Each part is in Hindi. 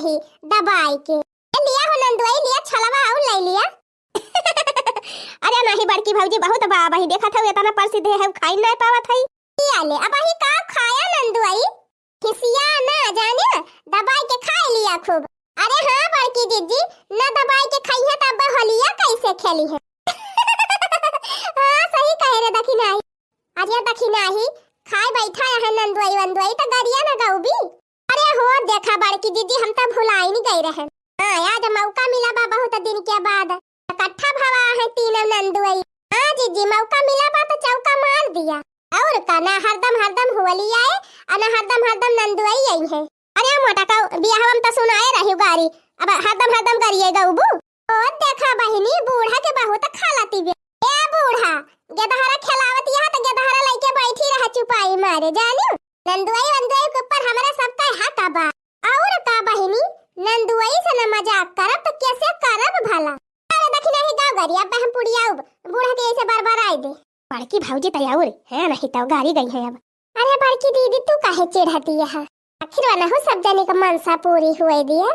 ही दबाई के लिया हो नंदुआई लिया छलवा और ले लिया। अरे नहीं बड़की भौजी बहुत बाबा ही देखा था इतना प्रसिद्ध है खाई नहीं पावत है लिया ले अब ही का खाया नंदुआई खिसिया ना जाने दबाई के खा लिया खूब। अरे हाँ बड़की जीजी ना दबाई के खाई है तब होलिया कैसे खेली है। हाँ सही कह रे दखिना ही अरे दखिना ही खाए बैठा है नंदुआई वंदुआई तो गरिया ना गाऊबी। अरे हो देखा बड़की जीजी हम तो भुलाई नहीं गई रहे। हाँ आज मौका मिला बा बहुत दिन के बाद इकट्ठा भवा है तीनों नंदुआई। हाँ जीजी मौका मिला बा तो चौका मार दिया और का ना हरदम हरदम होलिया है और ना हरदम नंदुआई आई है। अरे मोटा का बियाह हम तो सुनाए रही गारी अब हरदम गरिए गाऊबू। ओ देखा बहिनी बूढ़ा के बहुत खालाती बे ए बूढ़ा गेदहरा खिलावत यहां तो गेदहरा लेके बैठी रहा चुपाई मारे जानियो नंदुआई वंदुआई के ऊपर हमारा सबका हक बा। और का बहिनी नंदुआई से ना मजाक करब तो कैसे करब भला। अरे दखिना ही गाँव गरिया बहन पुड़िया बूढ़ा के ऐसे बार आई दे बड़की भौजी तैयार है नहीं तो गाड़ी गई है अब। अरे बड़की दीदी तू काहे चिढ़ती है आखिर वाला हो सब जाने का मनसा पूरी हुई दिया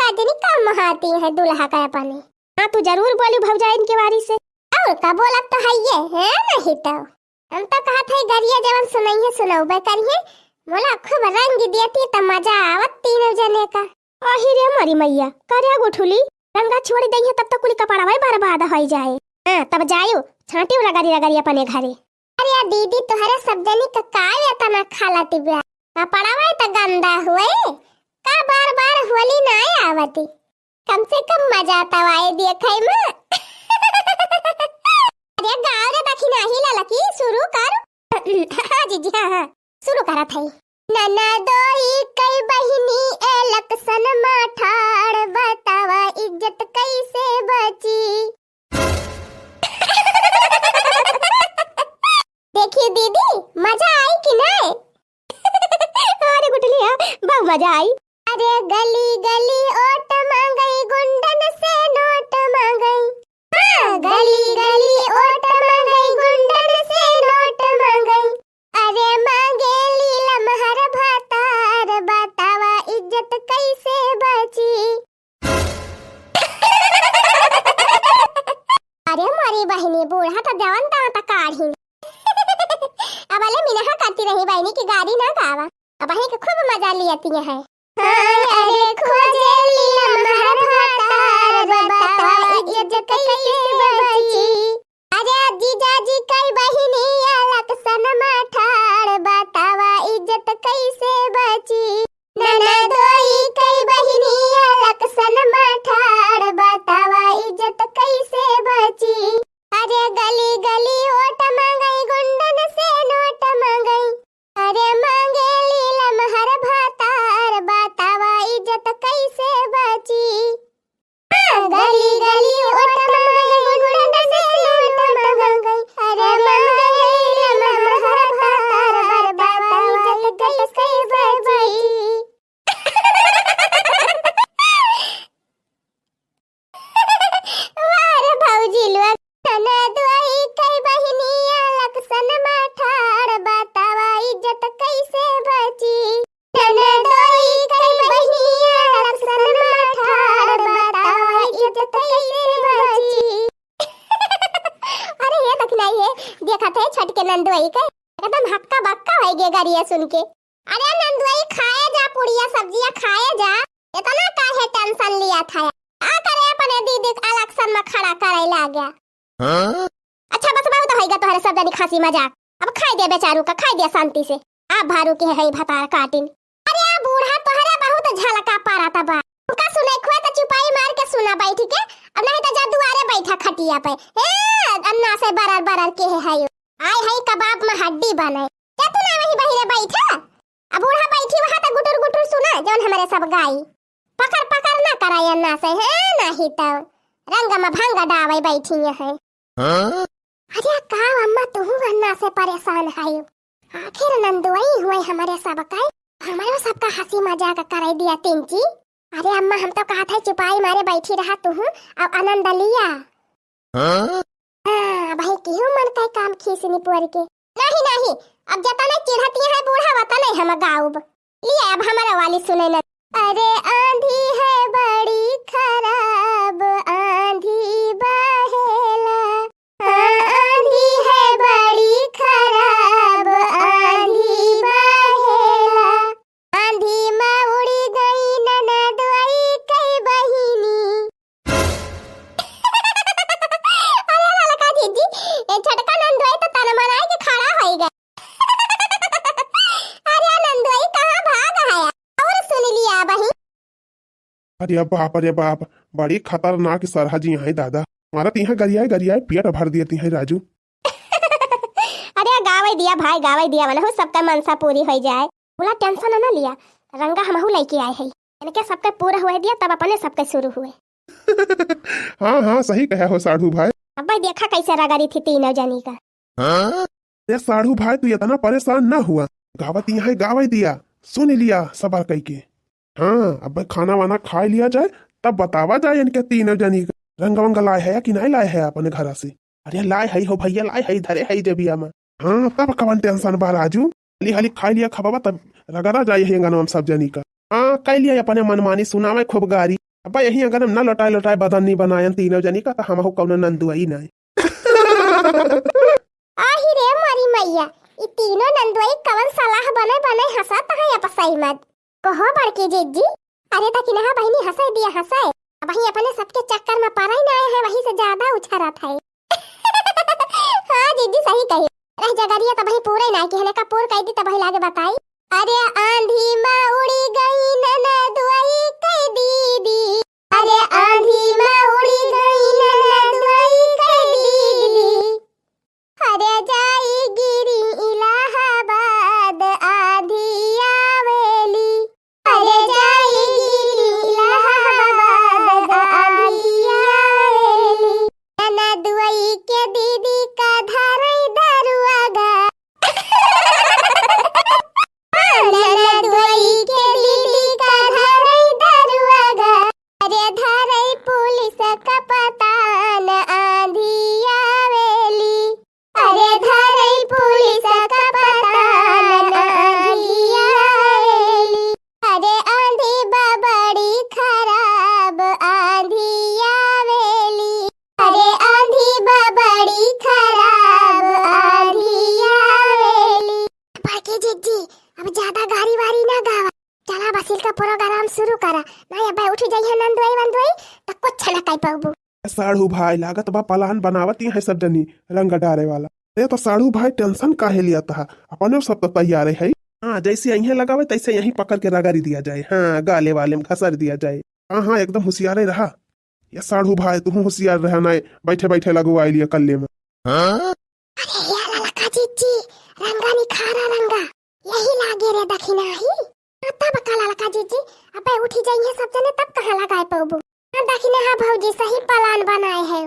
काजनी कम महाती है दुल्हा का अपने। हाँ तू जरूर बोली भौजाई इनके बारी से और का बोला तो है ये है नहीं तो हम तो कहा था गरिया जवन सुनाई है सुनाऊबे करिए मोला खूब रंग देती तो मजा आवत तीनों जने का। आही रे मरी मैया करे गोठुली रंगा छोड़ दई है तब तक कुली कपड़ा भाई बर्बाद हो जाए। हां तब जायो छाटी रगड़ी अपने घरे। अरे दीदी तुम्हारे सब जनी का काय इतना खालाती बे कपड़ा भाई तो गंदा हुए का बार होली ना आवती कम से कम मजा तो आए देखे में। अरे गाँव रे दखिना ही ललकी शुरू कर। हाँ जीजी हाँ शुरू करा था नना दोई कई बहिनी एलक सन माठाड़ बतावा इज्जत कैसे बची। देखिए दीदी मजा आई कि नहीं। अरे गुटलिया बहुत मजा आई। अरे गली गली ओट मांगई गुंडन से नोट मांगई। हाँ गली गली ओट मांगई गुंडन से नोट मांगई। अरे मांगे लीला महर भातार बतावा इज्जत कैसे बची। अरे मारी बहनी बूढ़ा तो जवान ता काढ़ी अब अले मिनहा करती रही बहनी की गाड़ी ना गावा अब ही खूब मजा लियाती है। अरे खोजे लीला महर भातार बतावा इज्जत कैसे बची। अरे जीजा जी कई बहिनी अलग सन माठाड़ बतावा इज्जत कैसे बची। नना दोई कई बहिनी अलग सन माठाड़ बतावा इज्जत कैसे बची। अरे गली गली ओट मांगई गुंडन से नोट मांगई। अरे मांगे लीला महर भातार बतावा इज्जत कैसे बची। गली गली ओट मांगई गुंडन से नोट मांगई। अरे मांगे लीला महर भातार बतावा इज्जत कैसे बची। वाह भौजी लोग नना दोई कई बहिनी अलग सन माठाड़ बतावा इज्जत कैसे बची। नना दोई कई बहिनी अलग सन माठाड़ बतावा इज्जत कैसे बची। अरे ये तक नहीं है देखा थे छठ के नंदुआई का एकदम हक्का बक्का हो गए गरिया सुन के। अरे नंदुआई खाए जा पुड़िया सब्जियां खाए जा इतना काहे टेंशन लिया था आ करे अपने दीदी अलग सन में खड़ा करे ला गया। अच्छा बस बहुत होएगा तोहरे सब जनी खासी मजाक अब खाई दे बेचारू का खाई दे शांति से आप भारू के है भतार काटिन। अरे आ बूढ़ा तोहरे बहुत झलका पारा तबा उनका सुने खुआ तो चुपाई मार के सुना बैठ के अब नहीं तो जा दुआरे बैठा खटिया पे अन्ना से बरर के है आय है कबाब में हड्डी बने क्या तू ना वही बहिरे बैठा अब बूढ़ा बैठी वहां तो गुटुर गुटुर सुना जौन हमारे सब गाई पकड़ ना कराय अन्ना से है नहीं तो रंग में भंग डावे बैठी है। अरे का अम्मा तू अन्ना से परेशान है आखिर नंदुआई हुए हमारे सब का हमारे सबका हंसी मजाक कराई दिया तिंची। अरे अम्मा हम तो कहा था चुपाई मारे बैठी रहा तू अब आनंद लिया। भाई क्यों मन का काम खींचनी पुअर के नहीं अब जता नहीं चिढ़ती है बूढ़ा वता नहीं हम गाउब लिया अब हमारा वाली सुने न अरे आंधी है बड़ी खराब आंधी बहेला, आंधी है बड़ी खराब आंधी बहेला, आंधी में उड़ी गई ननदुआई कई बहिनी। अरे ललका जीजी ए छोटका नंदुआई तो तन मनाई के खड़ा होई गए। अरे नंदुआई कहाँ भाग आया और सुन लिया बही। अरे बाप बड़ी खतरनाक सरहा जी यहाँ दादा मारा यहाँ गरियाए पेट भर दिए हैं राजू। अरे गावे दिया भाई गावे दिया मन हो सबका मनसा पूरी हो जाए, बोला टेंशन ना लिया, रंगा हमहू लेके आए हैं इनके सबका पूरा हुए दिया तब अपने सबके शुरू हुए। हाँ सही कहा हो साढ़ू भाई। अब भाई देखा कैसे रगड़ी थी तीनों जनी का। ये साढ़ू भाई तू इतना परेशान ना हुआ, गावत यहाँ गावे दिया सुन लिया सबर कई के। हाँ अब खाना वाना खा लिया जाए तब बतावा जाए इनके तीनों जनी का रंग वंग लाए है या कि नहीं लाए है अपने घर से। अरे लाए है हो भैया लाए है धरे है जबिया में। हाँ तब कवन टेंशन बा राजू, हली हली खा लिया खबाबा तब रगड़ा जाए यही अंगन सब जनी का। हाँ कह लिया अपने मनमानी सुनावे खूब गारी, अब यही अगर न लौटाए बदन नहीं बनायन तीनों जनी का तो हम कौन नंदुआई नहीं। आही रे मारी मैया ई तीनों नंदुआई कवन सलाह बने हंसत है अपसाई मत कहो बड़की जीजी। अरे तक नहा बहनी हंसाई दिया हंसाए, अब वही अपने सबके चक्कर में पारा ही ना आए है वही से ज्यादा उछरा था। हाँ जीजी सही कही रह जगरिया तब ही पूरे ना कहने का पूर कह दी तब ही लागे बताई। अरे आंधी में उड़ी गई ननदुआई कई दीदी, अरे आंधी में उड़ी गई ननदुआई कई दीदी, अरे जाई गिरी इलाहाबाद आधी आवेली, अरे जाई गिरी इलाहाबाद आधी आवेली, ननदुआई के दीदी का धरई दरुआगा। ननदुआई के दीदी का धरई दरुआगा, अरे धरई पुलिस का पतान आंधी आवेली, अरे धरई पुलिस का पतान आंधी आवेली, अरे आंधी बड़ी खराब आंधी आवेली, अरे आंधी बड़ी खराब आंधी आवेली। बाकी जीजी अब ज्यादा गाड़ी वारी ना गावा, चला बसिल का प्रोग्राम शुरू करा ना अब उठ जाइए नंदुआई वंदुआई तो कुछ ना कह पाबू। साढ़ू भाई लागत बा प्लान बनावती है सब जनी रंग डारे वाला। ये तो साढ़ू भाई टेंशन काहे लिया था, अपने सब तो तैयार है। हाँ जैसे यहीं लगावे तैसे यहीं पकड़ के रगड़ी दिया जाए, हाँ गाले वाले में घसर दिया जाए। हाँ एकदम होशियार रहा ये साढ़ू भाई, तू होशियार रहा ना बैठे बैठे लगवाई लिया कल्ले में। अरे यार ललका जीजी रंगा नहीं खारा रंगा यही लागे रे दखिना ही तब का ललका जीजी अबे उठी जाइए सब जने तब कहां लगाए पाबू। हां दखिना हां भौजी सही प्लान बनाए है,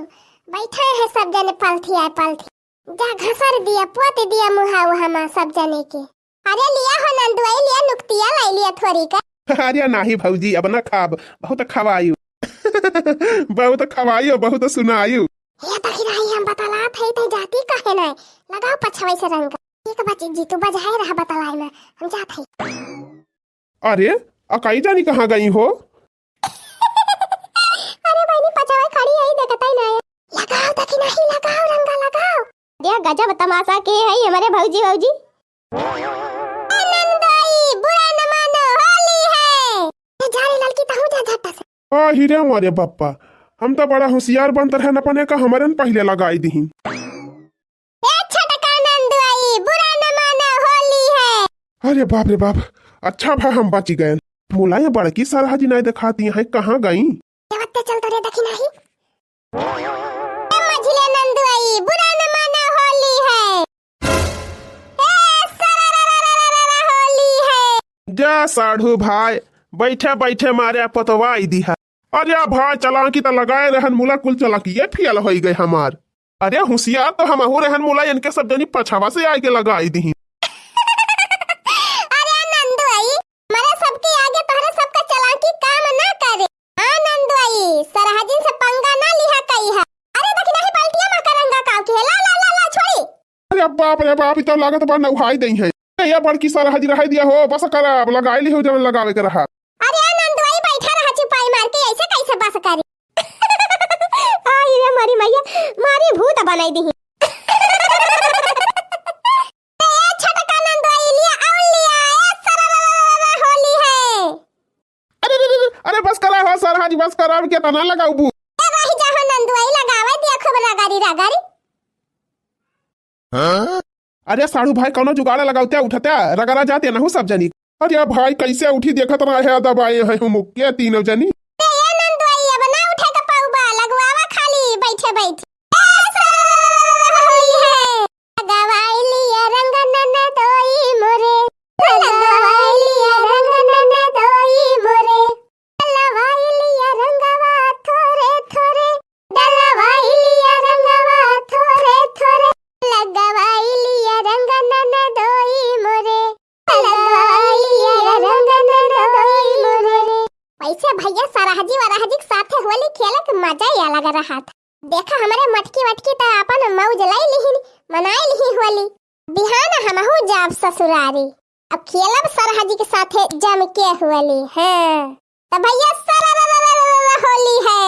बैठे है सब जने पलथी आए पलथी जा घसर दिया पोत दिया मुहा हम सब जने के। अरे लिया हो नंदुआई लिया नुक्तिया लाई लिया थोड़ी का। अरे नहीं भौजी अब ना खाब बहुत खवायु। बहुत खवायु बहुत सुनायु। ये दखिना ही हम बतला थे तो जाती काहे ना लगाओ पछवाई से रंग एक बच्ची जी तू बजाए रहा बतलाई में हम जात है। अरे अकाई जानी कहाँ गई हो? अरे बहनी पछवाई खड़ी है देखता ही नहीं, लगाओ दखिना ही लगाओ रंगा लगाओ। ये गजब तमाशा के है हमारे भौजी भौजी। नंदुआई बुरा न मानो होली है, ये जारी लड़की तहु जा झट्टा से। हीरे मोरे पप्पा हम तो बड़ा होशियार बनते रहे अपने का हमारे न पहले लगाई दी। अरे बाप रे बाप अच्छा भाई हम बच गए। मुलाया बड़की सरहा जी नहीं दिखाती है कहाँ गई? चलते रे दखिना ही मझले नंदुआई बुरा न मानो होली है, होली है। जा साढ़ू भाई बैठे बैठे मारे पतवाई दी है। अरे भाई चला की तो लगाए रहन मुला कुल चला की ये फियल हो गए हमार। अरे होशियार तो हम हो रहन मुला इनके सब जनी पछावा से आके लगाई दी। अरे नंदुआई मारे सबके आगे तोहरे सबका चलाकी काम ना करे। हां नंदुआई सरहजिन से पंगा ना लिहा कई है। अरे दखिना ही बाल्टिया में करंगा काव के ला ला ला ला छोड़ी। अरे बाप रे बाप तो लागत बा नउहाई दई है। ये बड़की सरहा जी रह दिया हो बस कर लगाई ली हो जब लगावे के रहा। अरे बनाई दी। छोटका नंदोई लिया और लिया सररररररर होली है। अरे बस करा हो सर हाजी बस करा अब क्या तना लगाऊ बू रही जहां नंदोई लगावे दिया खूब रगारी रगारी। अरे साड़ू भाई कौनो जुगाड़ा लगाते उठते रगड़ा जाते ना सब जनी। अरे भाई कैसे उठी देखत रहे दबाए हैं मुक्के तीनों जनी। ये नंदोई अब ना उठे का पाऊबा लगवावा खाली बैठे बैठे। होली है लगावाई लिया रंग ननदोई मोरे लगावाई लिया रंग ननदोई मोरे डलवाई लिया रंगवा थोरे थोरे डलवाई लिया रंगवा थोरे थोरे लगावाई लिया रंग ननदोई मोरे लगावाई लिया रंग ननदोई मोरे। वैसे भैया सराहजी वराहजी के साथे होली खेले के मजा ही अलग रहा था। देखा हमारे मटकी वटकी तो अपन मौज लाई लिहिन मनाई लिही होली। बिहान हमहू जाब ससुरारी अब खेलब सराहजी के साथे जम के होली है। तो भैया सररररररर होली है।